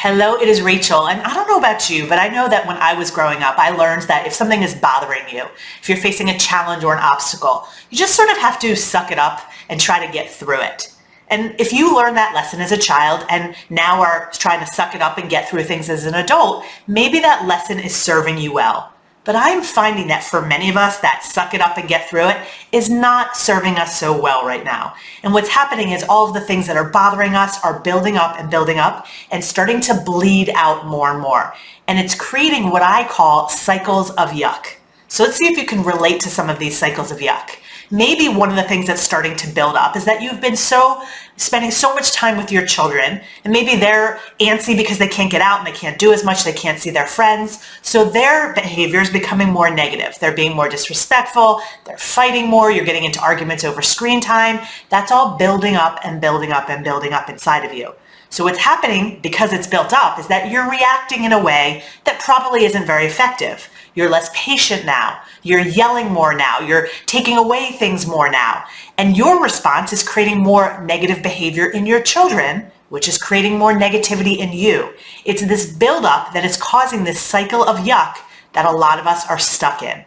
Hello, it is Rachel, and I don't know about you, but I know that when I was growing up, I learned that if something is bothering you, if you're facing a challenge or an obstacle, you just sort of have to suck it up and try to get through it. And if you learn that lesson as a child and now are trying to suck it up and get through things as an adult, maybe that lesson is serving you well. But I'm finding that for many of us, that suck it up and get through it is not serving us so well right now. And what's happening is all of the things that are bothering us are building up and starting to bleed out more and more. And it's creating what I call cycles of yuck. So let's see if you can relate to some of these cycles of yuck. Maybe one of the things that's starting to build up is that you've been spending so much time with your children, and maybe they're antsy because they can't get out and they can't do as much, they can't see their friends. So their behavior is becoming more negative. They're being more disrespectful, they're fighting more, you're getting into arguments over screen time. That's all building up inside of you. So what's happening, because it's built up, is that you're reacting in a way that probably isn't very effective. You're less patient now. You're yelling more now. You're taking away things more now. And your response is creating more negative behavior in your children, which is creating more negativity in you. It's this buildup that is causing this cycle of yuck that a lot of us are stuck in.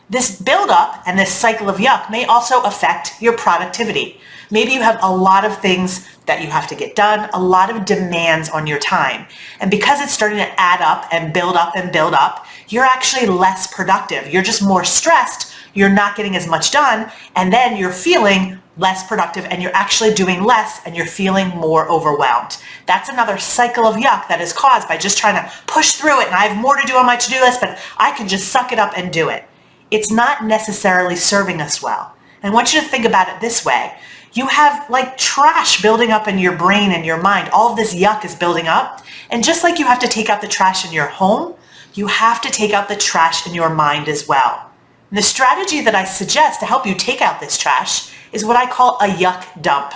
This buildup and this cycle of yuck may also affect your productivity. Maybe you have a lot of things that you have to get done, a lot of demands on your time. And because it's starting to add up and build up, you're actually less productive. You're just more stressed. You're not getting as much done. And then you're feeling less productive and you're actually doing less and you're feeling more overwhelmed. That's another cycle of yuck that is caused by just trying to push through it. And I have more to do on my to-do list, but I can just suck it up and do it. It's not necessarily serving us well. And I want you to think about it this way. You have like trash building up in your brain and your mind. All of this yuck is building up. And just like you have to take out the trash in your home, you have to take out the trash in your mind as well. And the strategy that I suggest to help you take out this trash is what I call a yuck dump.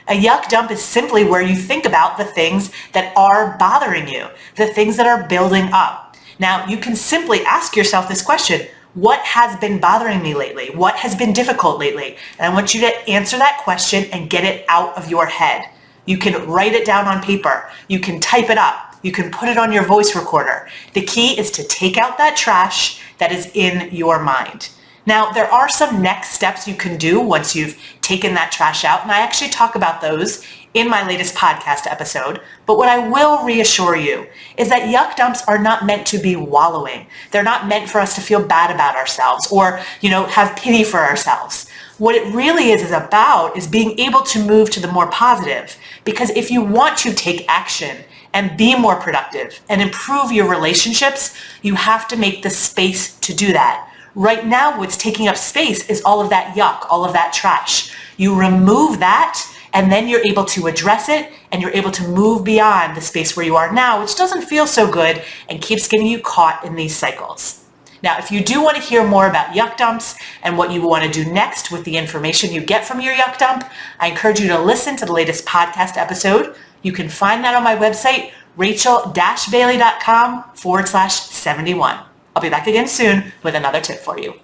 A yuck dump is simply where you think about the things that are bothering you, the things that are building up. Now, you can simply ask yourself this question: what has been bothering me lately? What has been difficult lately? And I want you to answer that question and get it out of your head. You can write it down on paper. You can type it up. You can put it on your voice recorder. The key is to take out that trash that is in your mind. Now, there are some next steps you can do once you've taken that trash out, and I actually talk about those in my latest podcast episode. But what I will reassure you is that yuck dumps are not meant to be wallowing. They're not meant for us to feel bad about ourselves or, have pity for ourselves. What it really is about is being able to move to the more positive. Because if you want to take action and be more productive and improve your relationships, you have to make the space to do that. Right now, what's taking up space is all of that yuck, all of that trash. You remove that, and then you're able to address it, and you're able to move beyond the space where you are now, which doesn't feel so good and keeps getting you caught in these cycles. Now, if you do want to hear more about yuck dumps and what you want to do next with the information you get from your yuck dump, I encourage you to listen to the latest podcast episode. You can find that on my website, rachel-bailey.com/71. I'll be back again soon with another tip for you.